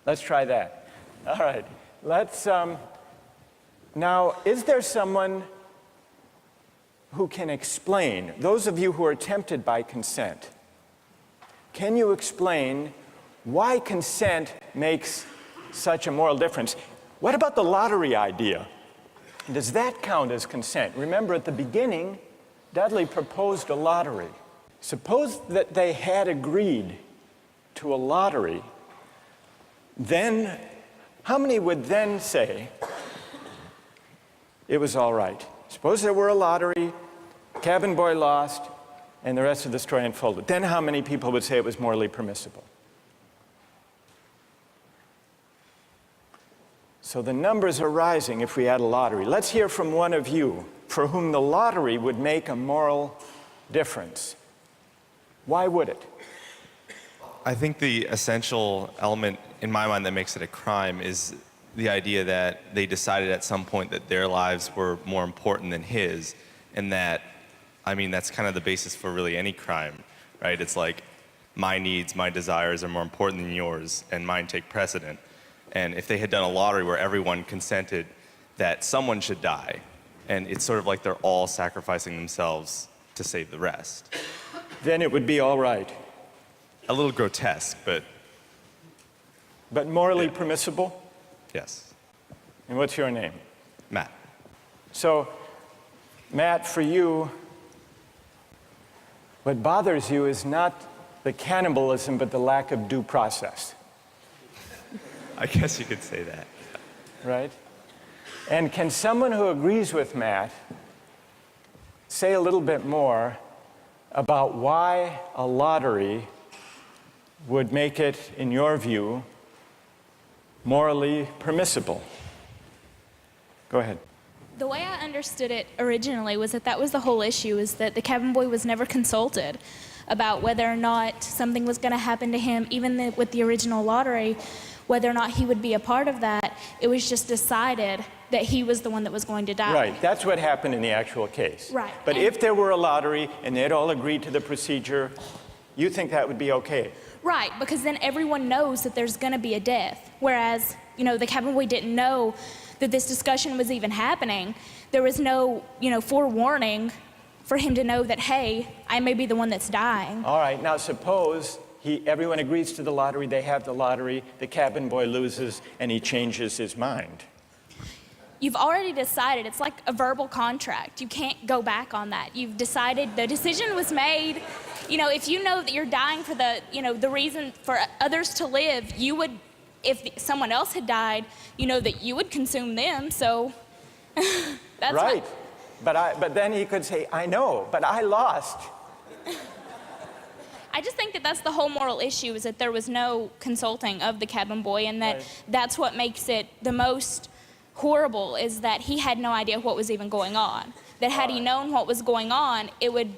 Let's try that. All right. Let's, now, is there someone who can explain, those of you who are tempted by consent, can you explain why consent makes such a moral difference? What about the lottery idea? Does that count as consent? Remember, at the beginning, Dudley proposed a lottery. Suppose that they had agreed to a lottery, then how many would then say it was all right? Suppose there were a lottery, cabin boy lost, and the rest of the story unfolded. Then how many people would say it was morally permissible? So the numbers are rising if we had a lottery. Let's hear from one of you for whom the lottery would make a moral difference. Why would it? I think the essential element in my mind that makes it a crime is the idea that they decided at some point that their lives were more important than his, and that, I mean, that's kind of the basis for really any crime, right? It's like, my needs, my desires are more important than yours, and mine take precedent. And if they had done a lottery where everyone consented that someone should die, and it's sort of like they're all sacrificing themselves to save the rest. Then it would be all right. A little grotesque, but... But morally permissible? Yes. And what's your name? Matt. So, Matt, for you, what bothers you is not the cannibalism, but the lack of due process. I guess you could say that. Right? And can someone who agrees with Matt say a little bit more about why a lottery would make it, in your view, morally permissible? Go ahead. The way I understood it originally was that that was the whole issue, is that the cabin boy was never consulted about whether or not something was going to happen to him, even with the original lottery, whether or not he would be a part of that. It was just decided that he was the one that was going to die. Right, that's what happened in the actual case. Right. But if there were a lottery and they'd all agreed to the procedure, you think that would be okay? Right, because then everyone knows that there's going to be a death. Whereas, you know, the cabin boy didn't know that this discussion was even happening. There was no, forewarning for him to know that, hey, I may be the one that's dying. All right, now suppose everyone agrees to the lottery, they have the lottery, the cabin boy loses, and he changes his mind. You've already decided. It's like a verbal contract. You can't go back on that. You've decided, the decision was made. If you know that you're dying for the reason for others to live, you would, if someone else had died, that you would consume them, so that's right. But then he could say, I know, but I lost. I just think that that's the whole moral issue, is that there was no consulting of the cabin boy, and that that's what makes it the most horrible, is that he had no idea what was even going on. That had he known what was going on, it would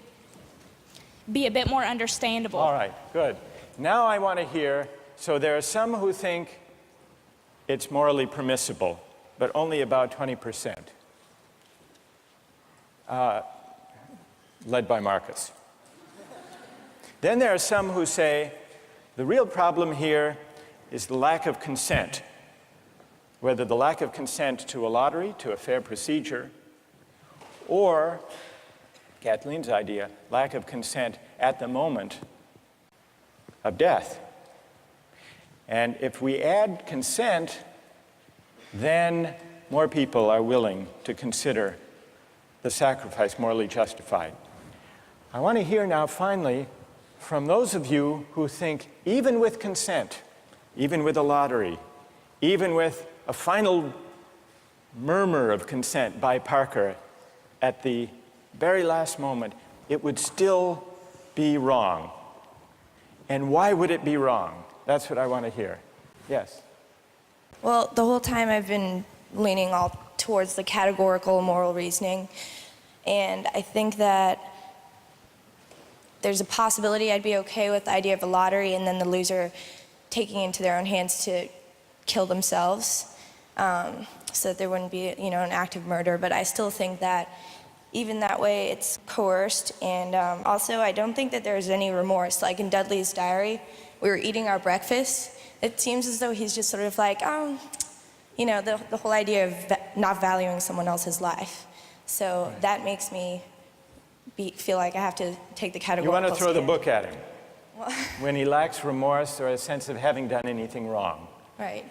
be a bit more understandable. All right, good. Now I want to hear, so there are some who think it's morally permissible, but only about 20%, led by Marcus. Then there are some who say the real problem here is the lack of consent, whether the lack of consent to a lottery, to a fair procedure, or, Kathleen's idea, lack of consent at the moment of death. And if we add consent, then more people are willing to consider the sacrifice morally justified. I want to hear now, finally, from those of you who think even with consent, even with a lottery, even with a final murmur of consent by Parker at the very last moment, it would still be wrong. And why would it be wrong? That's what I want to hear. Yes? Well, the whole time I've been leaning all towards the categorical moral reasoning, and I think that there's a possibility I'd be okay with the idea of a lottery and then the loser taking it into their own hands to kill themselves, so that there wouldn't be, an act of murder. But I still think that even that way it's coerced, and also I don't think that there's any remorse. Like in Dudley's diary, we were eating our breakfast, It seems as though he's just sort of like, you know, the whole idea of not valuing someone else's life. So that makes me feel like I have to take the You categorical want to throw the stand. book at him when he lacks remorse or a sense of having done anything wrong. Right.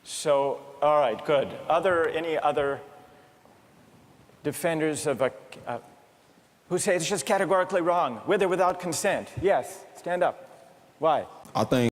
So, all right, good. Any other defenders of who say it's just categorically wrong, with or without consent? Yes, stand up. Why? I think